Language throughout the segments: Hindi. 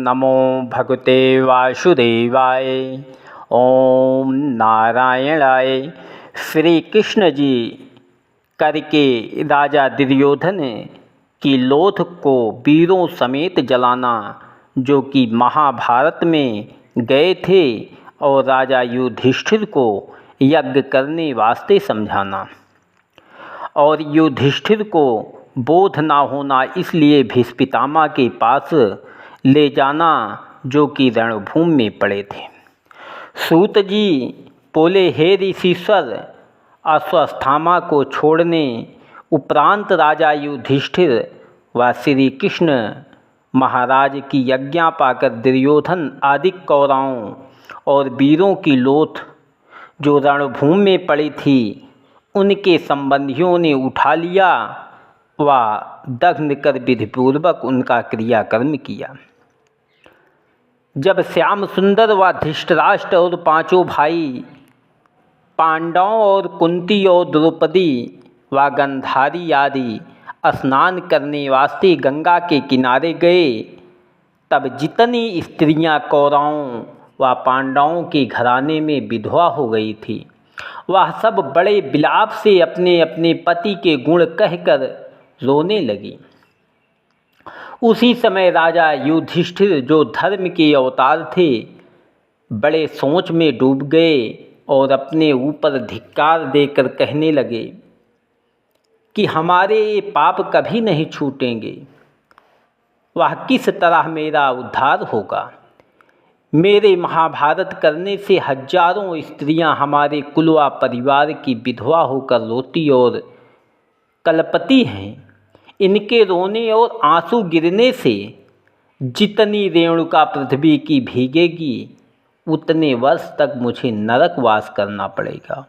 नमो भगवते वासुदेवाय। ओम नारायणाय। श्री कृष्ण जी करके राजा दुर्योधन की लोथ को वीरों समेत जलाना, जो कि महाभारत में गए थे, और राजा युधिष्ठिर को यज्ञ करने वास्ते समझाना, और युधिष्ठिर को बोध ना होना इसलिए भीष्म पितामह के पास ले जाना, जो कि रणभूमि में पड़े थे। सूत जी बोले, हे ऋषीश्वर, अश्वत्थामा को छोड़ने उपरांत राजा युधिष्ठिर व श्री कृष्ण महाराज की आज्ञा पाकर दुर्योधन आदि कौरवों और वीरों की लोथ जो रणभूमि में पड़ी थी, उनके संबंधियों ने उठा लिया व दग्न कर विधिपूर्वक उनका क्रियाकर्म किया। जब श्याम सुंदर व धृतराष्ट्र और पांचों भाई पांडवों और कुंती और द्रौपदी व गंधारी आदि स्नान करने वास्ते गंगा के किनारे गए, तब जितनी स्त्रियां कौरवों व पांडवों के घराने में विधवा हो गई थी, वह सब बड़े विलाप से अपने अपने पति के गुण कहकर रोने लगी। उसी समय राजा युधिष्ठिर, जो धर्म के अवतार थे, बड़े सोच में डूब गए और अपने ऊपर धिक्कार देकर कहने लगे कि हमारे ये पाप कभी नहीं छूटेंगे। वह किस तरह मेरा उद्धार होगा? मेरे महाभारत करने से हजारों स्त्रियां हमारे कुल व परिवार की विधवा होकर रोती और कलपती हैं। इनके रोने और आंसू गिरने से जितनी रेणुका पृथ्वी की भीगेगी, उतने वर्ष तक मुझे नरकवास करना पड़ेगा।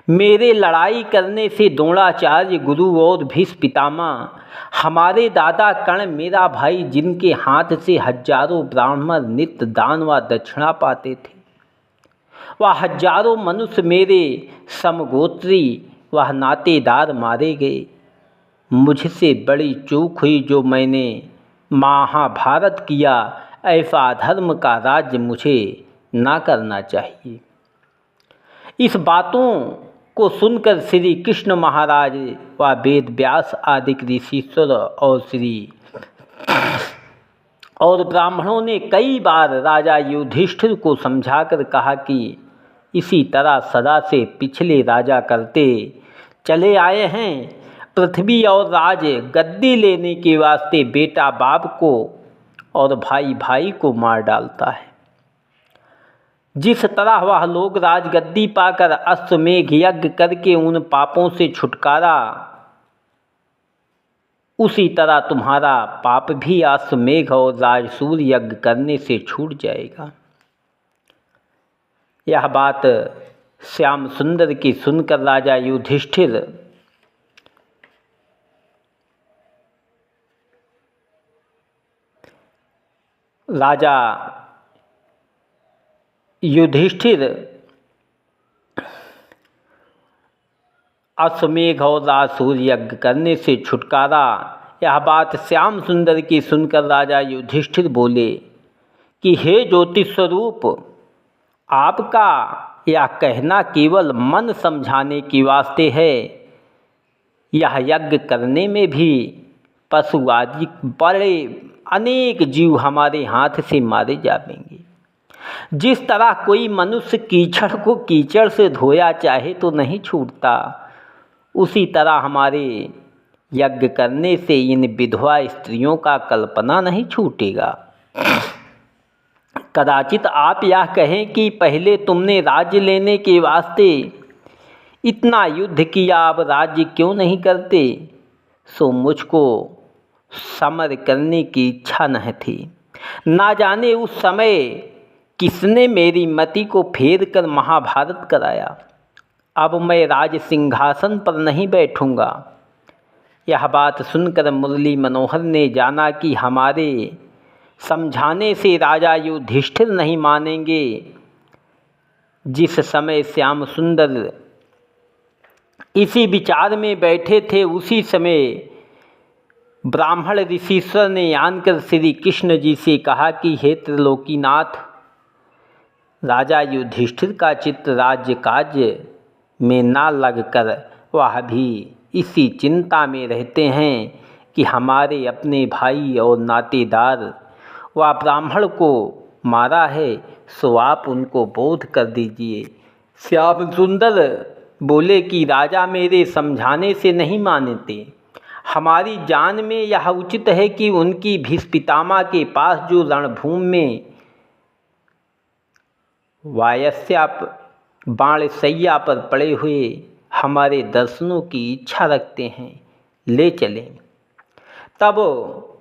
मेरे लड़ाई करने से द्रोणाचार्य गुरु और भीष्म पितामह, हमारे दादा कर्ण, मेरा भाई, जिनके हाथ से हजारों ब्राह्मण नित्य दान व दक्षिणा पाते थे, वह हजारों मनुष्य मेरे समगोत्री व नातेदार मारे गए। मुझसे बड़ी चूक हुई जो मैंने महाभारत किया। ऐसा अधर्म का राज्य मुझे ना करना चाहिए। इस बातों को सुनकर श्री कृष्ण महाराज व वेद व्यास आदि ऋषीश्वर और ब्राह्मणों ने कई बार राजा युधिष्ठिर को समझाकर कहा कि इसी तरह सदा से पिछले राजा करते चले आए हैं। पृथ्वी और राज गद्दी लेने के वास्ते बेटा बाप को और भाई भाई को मार डालता है। जिस तरह वह लोग राजगद्दी पाकर अश्वमेघ यज्ञ करके उन पापों से छुटकारा, उसी तरह तुम्हारा पाप भी अश्वमेघ और राजसूय यज्ञ करने से छूट जाएगा। यह बात श्याम सुंदर की सुनकर राजा युधिष्ठिर अश्वमेघ और राजसूय यज्ञ करने से छुटकारा, यह बात श्याम सुंदर की सुनकर राजा युधिष्ठिर बोले कि हे ज्योतिष स्वरूप, आपका यह कहना केवल मन समझाने के वास्ते है। यह यज्ञ करने में भी पशु आदि बड़े अनेक जीव हमारे हाथ से मारे जाएंगे। जिस तरह कोई मनुष्य कीचड़ को कीचड़ से धोया चाहे तो नहीं छूटता, उसी तरह हमारे यज्ञ करने से इन विधवा स्त्रियों का कल्पना नहीं छूटेगा। कदाचित आप यह कहें कि पहले तुमने राज्य लेने के वास्ते इतना युद्ध किया, अब राज्य क्यों नहीं करते? सो मुझको समर करने की इच्छा न थी। ना जाने उस समय किसने मेरी मति को फेर कर महाभारत कराया। अब मैं राज सिंहासन पर नहीं बैठूंगा। यह बात सुनकर मुरली मनोहर ने जाना कि हमारे समझाने से राजा युधिष्ठिर नहीं मानेंगे। जिस समय श्याम सुंदर इसी विचार में बैठे थे, उसी समय ब्राह्मण ऋषिश्वर ने आनकर श्री कृष्ण जी से कहा कि हे त्रिलोकीनाथ, राजा युधिष्ठिर का चित्त राज्य कार्य में ना लगकर वह भी इसी चिंता में रहते हैं कि हमारे अपने भाई और नातेदार व ब्राह्मण को मारा है, सो आप उनको बोध कर दीजिए। श्याम सुंदर बोले कि राजा मेरे समझाने से नहीं मानते। हमारी जान में यह उचित है कि उनकी भीष्म पितामह के पास जो रणभूमि में वायस्या बाणशैया पर पड़े हुए हमारे दर्शनों की इच्छा रखते हैं, ले चलें। तब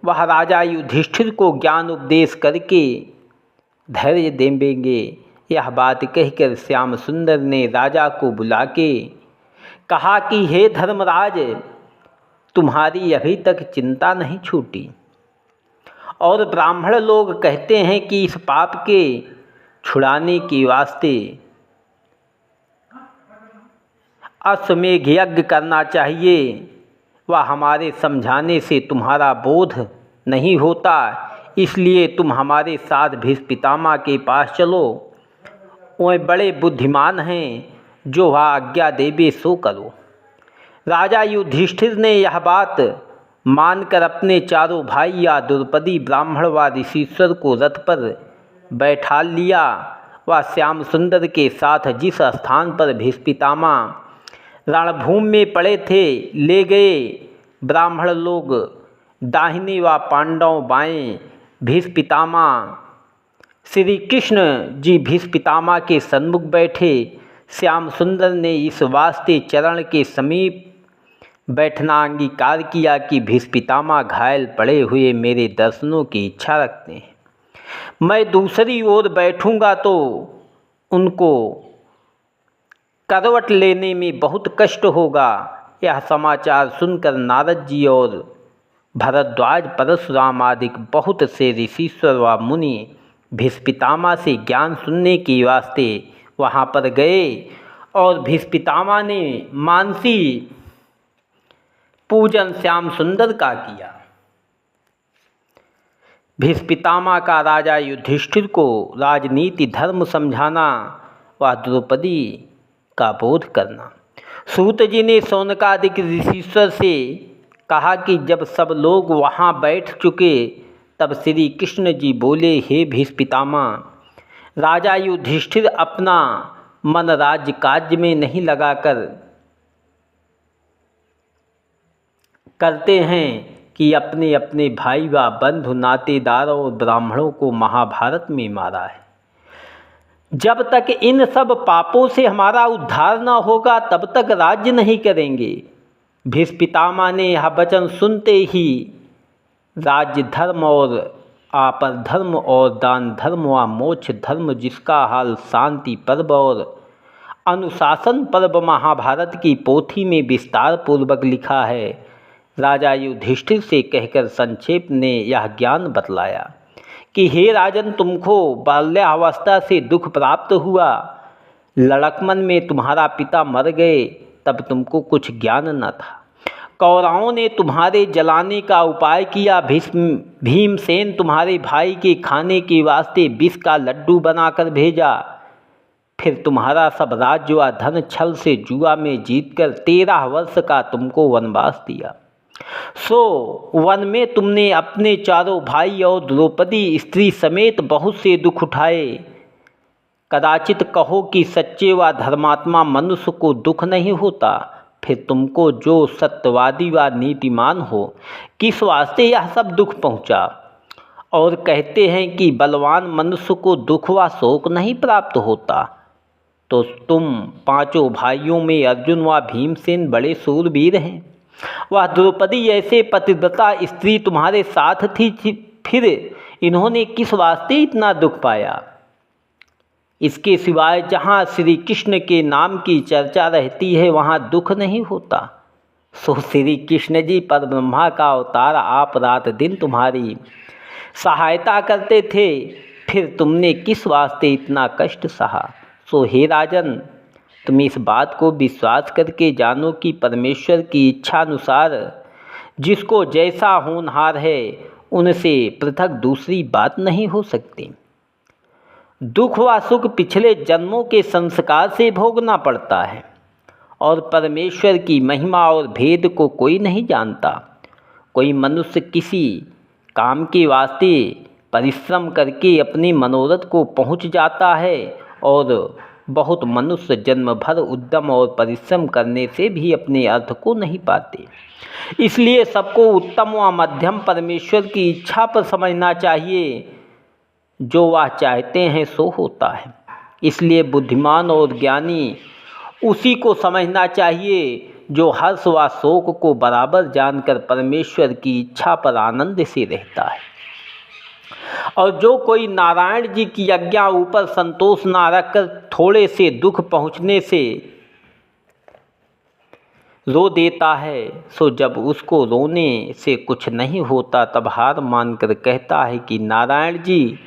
वह राजा युधिष्ठिर को ज्ञान उपदेश करके धैर्य देंगे। यह बात कहकर श्याम सुंदर ने राजा को बुला के कहा कि हे धर्मराज, तुम्हारी अभी तक चिंता नहीं छूटी और ब्राह्मण लोग कहते हैं कि इस पाप के छुड़ाने के वास्ते अश्वमेघ यज्ञ करना चाहिए। वह हमारे समझाने से तुम्हारा बोध नहीं होता, इसलिए तुम हमारे साथ भीष्म पितामह के पास चलो। वह बड़े बुद्धिमान हैं, जो वह आज्ञा देवे सो करो। राजा युधिष्ठिर ने यह बात मानकर अपने चारों भाई या द्रौपदी ब्राह्मण व ऋषिश्वर को रथ पर बैठा लिया। वह श्याम सुंदर के साथ जिस स्थान पर भीष्म पितामह रणभूमि में पड़े थे ले गए। ब्राह्मण लोग दाहिने व पांडव बाएं। भीष्म पितामह श्री कृष्ण जी भीष्म पितामह के सन्मुख बैठे। श्याम सुंदर ने इस वास्ते चरण के समीप बैठना अंगीकार किया कि भीष्म पितामह घायल पड़े हुए मेरे दर्शनों की इच्छा रखते हैं। मैं दूसरी ओर बैठूंगा तो उनको करवट लेने में बहुत कष्ट होगा। यह समाचार सुनकर नारद जी और भरद्वाज परशुराम आदि बहुत से ऋषिश्वर व मुनि भीष्म पितामह से ज्ञान सुनने के वास्ते वहाँ पर गए और भीष्म पितामह ने मानसी पूजन श्याम सुंदर का किया। भीष्म पितामह का राजा युधिष्ठिर को राजनीति धर्म समझाना व द्रौपदी का बोध करना। सूत जी ने शौनकादिक ऋषिश्वर से कहा कि जब सब लोग वहाँ बैठ चुके तब श्री कृष्ण जी बोले, हे भीष्म पितामह, राजा युधिष्ठिर अपना मन राज्य कार्य में नहीं लगाकर करते हैं कि अपने अपने भाई व बंधु नातेदारों और ब्राह्मणों को महाभारत में मारा है। जब तक इन सब पापों से हमारा उद्धार न होगा तब तक राज्य नहीं करेंगे। भीष्म पितामह ने यह वचन सुनते ही राज्य धर्म और आपर धर्म और दान धर्म व मोक्ष धर्म, जिसका हाल शांति पर्व और अनुशासन पर्व महाभारत की पोथी में विस्तार पूर्वक लिखा है, राजा युधिष्ठिर से कहकर संक्षेप ने यह ज्ञान बतलाया कि हे राजन, तुमको बाल्यावस्था से दुख प्राप्त हुआ। लड़कपन में तुम्हारा पिता मर गए, तब तुमको कुछ ज्ञान न था। कौरवों ने तुम्हारे जलाने का उपाय किया। भीमसेन तुम्हारे भाई के खाने के वास्ते विष का लड्डू बनाकर भेजा। फिर तुम्हारा सब राज्य व धन छल से जुआ में जीतकर 13 वर्ष का तुमको वनवास दिया। सो वन में तुमने अपने चारों भाई और द्रौपदी स्त्री समेत बहुत से दुख उठाए। कदाचित कहो कि सच्चे व धर्मात्मा मनुष्य को दुख नहीं होता, फिर तुमको जो सत्यवादी व नीतिमान हो किस वास्ते यह सब दुख पहुँचा। और कहते हैं कि बलवान मनुष्य को दुख व शोक नहीं प्राप्त होता। तो तुम पांचों भाइयों में अर्जुन व भीमसेन बड़े सूरवीर हैं। वह द्रौपदी ऐसे पतिव्रता स्त्री तुम्हारे साथ थी, फिर इन्होंने किस वास्ते इतना दुख पाया। इसके सिवाय जहाँ श्री कृष्ण के नाम की चर्चा रहती है वहाँ दुख नहीं होता। सो श्री कृष्ण जी पर ब्रह्मा का अवतार, आप रात दिन तुम्हारी सहायता करते थे, फिर तुमने किस वास्ते इतना कष्ट सहा। सो हे राजन, तुम इस बात को विश्वास करके जानो कि परमेश्वर की इच्छा अनुसार जिसको जैसा होनहार है उनसे पृथक दूसरी बात नहीं हो सकती। दुख व सुख पिछले जन्मों के संस्कार से भोगना पड़ता है और परमेश्वर की महिमा और भेद को कोई नहीं जानता। कोई मनुष्य किसी काम के वास्ते परिश्रम करके अपने मनोरथ को पहुंच जाता है और बहुत मनुष्य जन्म भर उद्यम और परिश्रम करने से भी अपने अर्थ को नहीं पाते। इसलिए सबको उत्तम व मध्यम परमेश्वर की इच्छा पर समझना चाहिए। जो वह चाहते हैं सो होता है। इसलिए बुद्धिमान और ज्ञानी उसी को समझना चाहिए जो हर्ष व शोक को बराबर जानकर परमेश्वर की इच्छा पर आनंद से रहता है। और जो कोई नारायण जी की आज्ञा ऊपर संतोष ना रखकर थोड़े से दुख पहुँचने से रो देता है, सो जब उसको रोने से कुछ नहीं होता तब हार मानकर कहता है कि नारायण जी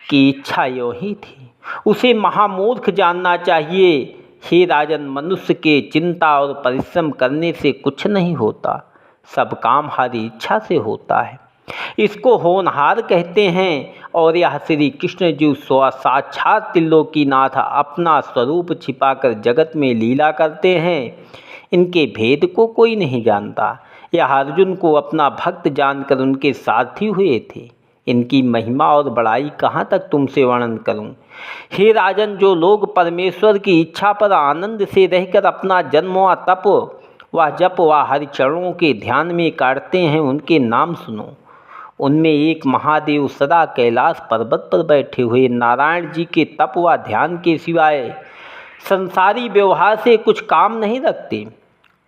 की इच्छा यूँ ही थी। उसे महामूर्ख जानना चाहिए। हे राजन, मनुष्य के चिंता और परिश्रम करने से कुछ नहीं होता, सब काम हरी इच्छा से होता है। इसको होनहार कहते हैं। और यह श्री कृष्ण जी साक्षात त्रिलोकीनाथ अपना स्वरूप छिपाकर जगत में लीला करते हैं। इनके भेद को कोई नहीं जानता। यह अर्जुन को अपना भक्त जानकर उनके साथी हुए थे। इनकी महिमा और बड़ाई कहाँ तक तुमसे वर्णन करूं। हे राजन, जो लोग परमेश्वर की इच्छा पर आनंद से रहकर अपना जन्म व तप व जप व हरि चरणों के ध्यान में काटते हैं, उनके नाम सुनो। उनमें एक महादेव सदा कैलाश पर्वत पर बैठे हुए नारायण जी के तप व ध्यान के सिवाय संसारी व्यवहार से कुछ काम नहीं रखते।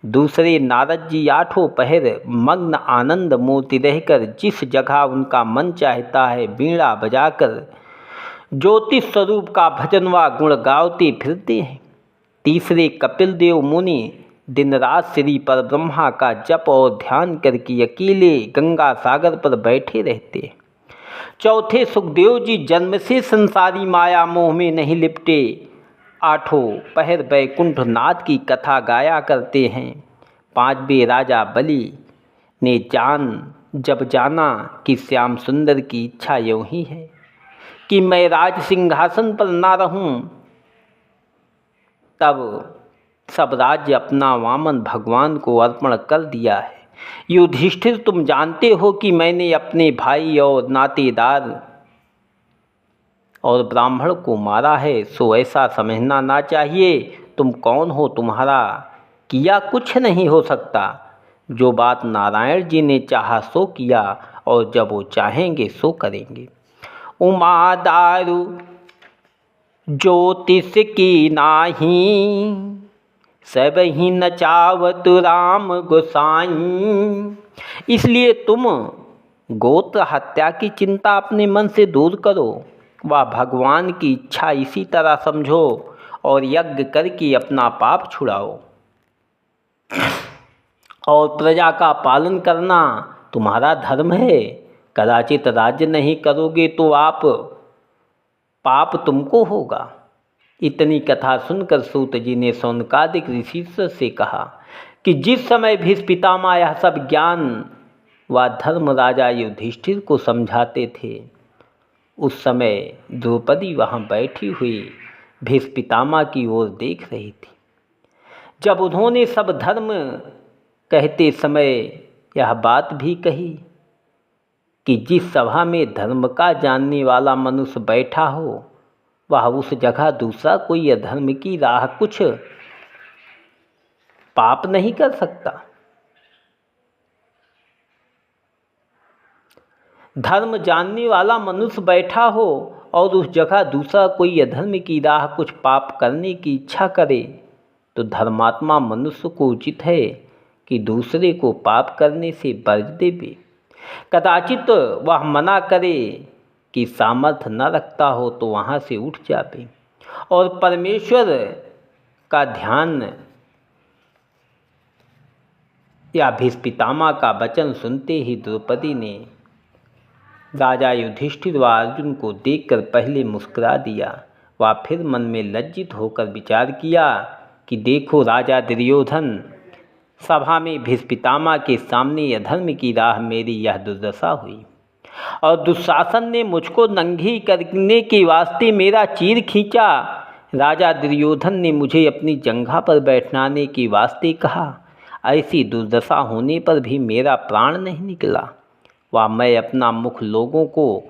दूसरे नारद जी आठों पहर मग्न आनंद मूर्ति रहकर जिस जगह उनका मन चाहता है बीड़ा बजाकर ज्योतिष स्वरूप का भजन व गुण गावते फिरते हैं। तीसरे कपिल देव मुनि दिन रात श्री परब्रह्मा का जप और ध्यान करके अकेले गंगा सागर पर बैठे रहते हैं। चौथे सुखदेव जी जन्म से संसारी माया मोह में नहीं लिपटे, आठों पहर बैकुंठ नाथ की कथा गाया करते हैं। पांचवें राजा बलि ने जब जाना कि श्याम सुंदर की इच्छा यूँ ही है कि मैं राज सिंहासन पर ना रहूं, तब सब राज्य अपना वामन भगवान को अर्पण कर दिया है। युधिष्ठिर, तुम जानते हो कि मैंने अपने भाई और नातेदार और ब्राह्मण को मारा है, सो ऐसा समझना ना चाहिए। तुम कौन हो, तुम्हारा किया कुछ नहीं हो सकता। जो बात नारायण जी ने चाहा सो किया और जब वो चाहेंगे सो करेंगे। उमा दारू ज्योतिष की नाही, सब ही नचावत राम गोसाई। इसलिए तुम गोत्र हत्या की चिंता अपने मन से दूर करो व भगवान की इच्छा इसी तरह समझो और यज्ञ करके अपना पाप छुड़ाओ। और प्रजा का पालन करना तुम्हारा धर्म है। कदाचित राज्य नहीं करोगे तो पाप तुमको होगा। इतनी कथा सुनकर सूत जी ने शौनकादिक ऋषि से कहा कि जिस समय भीष्म पितामह यह सब ज्ञान व धर्म राजा युधिष्ठिर को समझाते थे, उस समय द्रौपदी वहाँ बैठी हुई भीष्म पितामह की ओर देख रही थी। जब उन्होंने सब धर्म कहते समय यह बात भी कही कि जिस सभा में धर्म का जानने वाला मनुष्य बैठा हो, वह उस जगह दूसरा कोई अधर्म की राह कुछ पाप नहीं कर सकता। धर्म जानने वाला मनुष्य बैठा हो और उस जगह दूसरा कोई अधर्म की राह कुछ पाप करने की इच्छा करे, तो धर्मात्मा मनुष्य को उचित है कि दूसरे को पाप करने से वर्ज देवे। कदाचित वह मना करे कि सामर्थ्य न रखता हो तो वहाँ से उठ जावे। और परमेश्वर का ध्यान या भीष्म पितामह का वचन सुनते ही द्रौपदी ने राजा युधिष्ठिर व अर्जुन को देखकर पहले मुस्कुरा दिया व फिर मन में लज्जित होकर विचार किया कि देखो, राजा दुर्योधन सभा में भीष्म पितामह के सामने अधर्म की राह मेरी यह दुर्दशा हुई और दुशासन ने मुझको नंगी करने के वास्ते मेरा चीर खींचा। राजा दुर्योधन ने मुझे अपनी जंघा पर बैठाने के वास्ते कहा। ऐसी दुर्दशा होने पर भी मेरा प्राण नहीं निकला। वह मैं अपना मुख लोगों को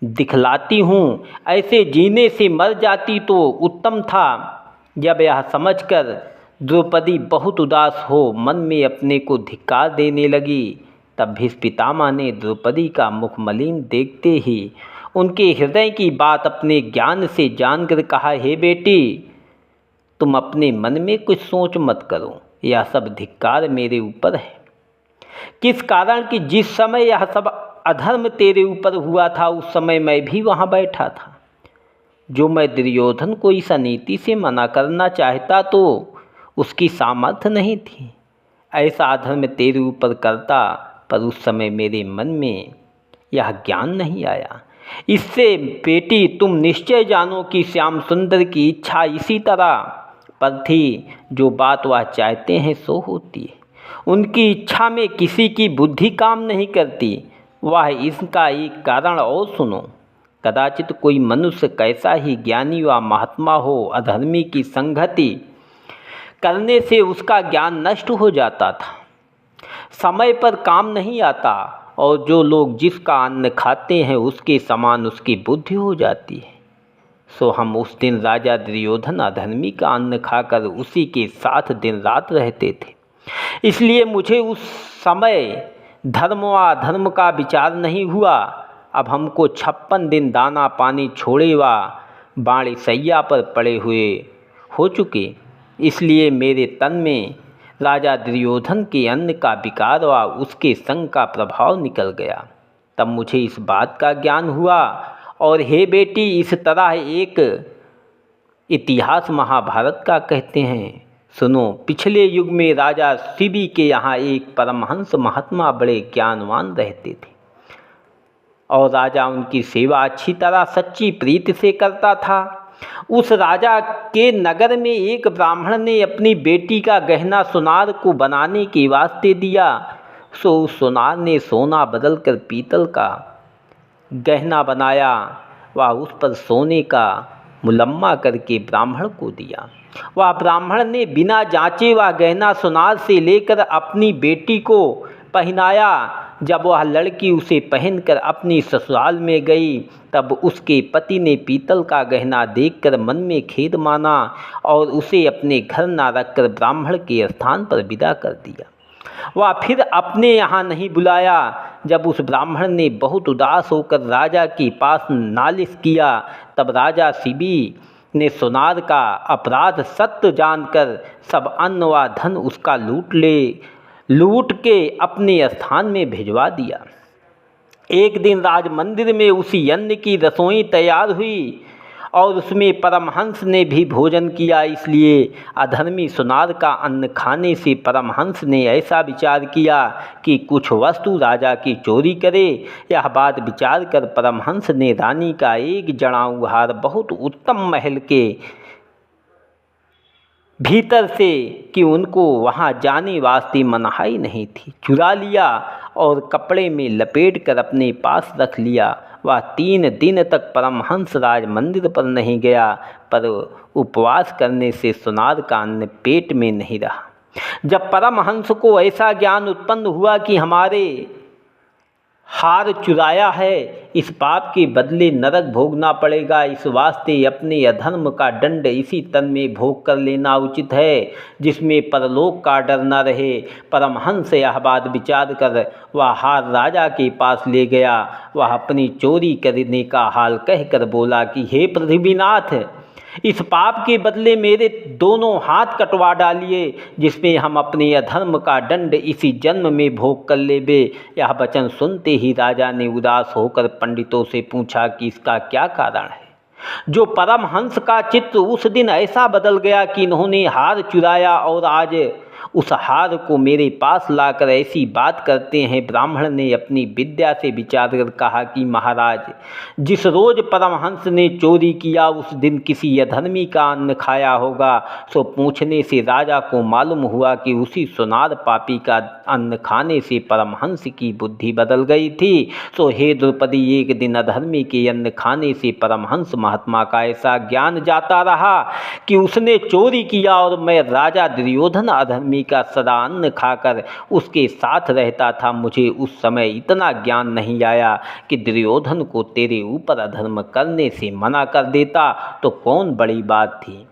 दिखलाती हूँ, ऐसे जीने से मर जाती तो उत्तम था। जब यह समझकर द्रौपदी बहुत उदास हो मन में अपने को धिक्कार देने लगी, तब भीष्म पितामह ने द्रौपदी का मुख मलिन देखते ही उनके हृदय की बात अपने ज्ञान से जानकर कहा, हे बेटी, तुम अपने मन में कुछ सोच मत करो, यह सब धिक्कार मेरे ऊपर है। किस कारण कि जिस समय यह सब अधर्म तेरे ऊपर हुआ था उस समय मैं भी वहाँ बैठा था। जो मैं दुर्योधन को इस अनीति से मना करना चाहता तो उसकी सामर्थ्य नहीं थी। ऐसा अधर्म तेरे ऊपर करता, पर उस समय मेरे मन में यह ज्ञान नहीं आया। इससे बेटी तुम निश्चय जानो कि श्याम सुंदर की इच्छा इसी तरह पर थी। जो बात वह चाहते हैं सो होती है। उनकी इच्छा में किसी की बुद्धि काम नहीं करती। वह इसका एक कारण और सुनो। कदाचित कोई मनुष्य कैसा ही ज्ञानी व महात्मा हो, अधर्मी की संगति करने से उसका ज्ञान नष्ट हो जाता था, समय पर काम नहीं आता, और जो लोग जिसका अन्न खाते हैं उसके समान उसकी बुद्धि हो जाती है। सो हम उस दिन राजा दुर्योधन अधर्मी का अन्न खाकर उसी के साथ दिन रात रहते थे। इसलिए मुझे उस समय धर्म व अधर्म का विचार नहीं हुआ। अब हमको 56 दिन दाना पानी छोड़े व बाणी सैया पर पड़े हुए हो चुके। इसलिए मेरे तन में राजा दुर्योधन के अन्न का विकार व उसके संग का प्रभाव निकल गया। तब मुझे इस बात का ज्ञान हुआ। और हे बेटी, इस तरह एक इतिहास महाभारत का कहते हैं। सुनो, पिछले युग में राजा शिबी के यहाँ एक परमहंस महात्मा बड़े ज्ञानवान रहते थे और राजा उनकी सेवा अच्छी तरह सच्ची प्रीति से करता था। उस राजा के नगर में एक ब्राह्मण ने अपनी बेटी का गहना सुनार को बनाने के वास्ते दिया। सो उस सुनार ने सोना बदलकर पीतल का गहना बनाया व उस पर सोने का मुलम्मा करके ब्राह्मण को दिया। वह ब्राह्मण ने बिना जांचे वह गहना सुनार से लेकर अपनी बेटी को पहनाया। जब वह लड़की उसे पहनकर अपनी ससुराल में गई, तब उसके पति ने पीतल का गहना देखकर मन में खेद माना और उसे अपने घर न रखकर ब्राह्मण के स्थान पर विदा कर दिया। वह फिर अपने यहाँ नहीं बुलाया। जब उस ब्राह्मण ने बहुत उदास होकर राजा के पास नालिश किया, तब राजा शिबी ने सुनार का अपराध सत्य जानकर सब अन्न व धन उसका लूट के अपने स्थान में भिजवा दिया। एक दिन राज मंदिर में उसी अन्न की रसोई तैयार हुई और उसमें परमहंस ने भी भोजन किया। इसलिए अधर्मी सुनार का अन्न खाने से परमहंस ने ऐसा विचार किया कि कुछ वस्तु राजा की चोरी करे। यह बात विचार कर परमहंस ने रानी का एक जड़ाऊ हार बहुत उत्तम महल के भीतर से कि उनको वहाँ जाने वास्ते मनाही नहीं थी, चुरा लिया और कपड़े में लपेट कर अपने पास रख लिया। वह 3 दिन तक परमहंस राज मंदिर पर नहीं गया, पर उपवास करने से सुनार का अन्न पेट में नहीं रहा। जब परमहंस को ऐसा ज्ञान उत्पन्न हुआ कि हमारे हार चुराया है, इस पाप के बदले नरक भोगना पड़ेगा, इस वास्ते अपने अधर्म का दंड इसी तन में भोग कर लेना उचित है जिसमें परलोक का डर न रहे। परमहंस यह बात विचार कर वह हार राजा के पास ले गया। वह अपनी चोरी करने का हाल कहकर बोला कि हे पृथ्वीनाथ, इस पाप के बदले मेरे दोनों हाथ कटवा डालिए, जिसमें हम अपने अधर्म का दंड इसी जन्म में भोग कर लेबे। यह वचन सुनते ही राजा ने उदास होकर पंडितों से पूछा कि इसका क्या कारण है। जो परमहंस का चित्त उस दिन ऐसा बदल गया कि इन्होंने हार चुराया और आज उस हार को मेरे पास लाकर ऐसी बात करते हैं। ब्राह्मण ने अपनी विद्या से विचार कर कहा कि महाराज, जिस रोज परमहंस ने चोरी किया उस दिन किसी अधर्मी का अन्न खाया होगा। सो पूछने से राजा को मालूम हुआ कि उसी सुनार पापी का अन्न खाने से परमहंस की बुद्धि बदल गई थी। सो हे द्रौपदी, एक दिन अधर्मी के अन्न खाने से परमहंस महात्मा का ऐसा ज्ञान जाता रहा कि उसने चोरी किया और मैं राजा दुर्योधन अधर्मी का सदा अन्न खाकर उसके साथ रहता था। मुझे उस समय इतना ज्ञान नहीं आया कि दुर्योधन को तेरे ऊपर अधर्म करने से मना कर देता तो कौन बड़ी बात थी।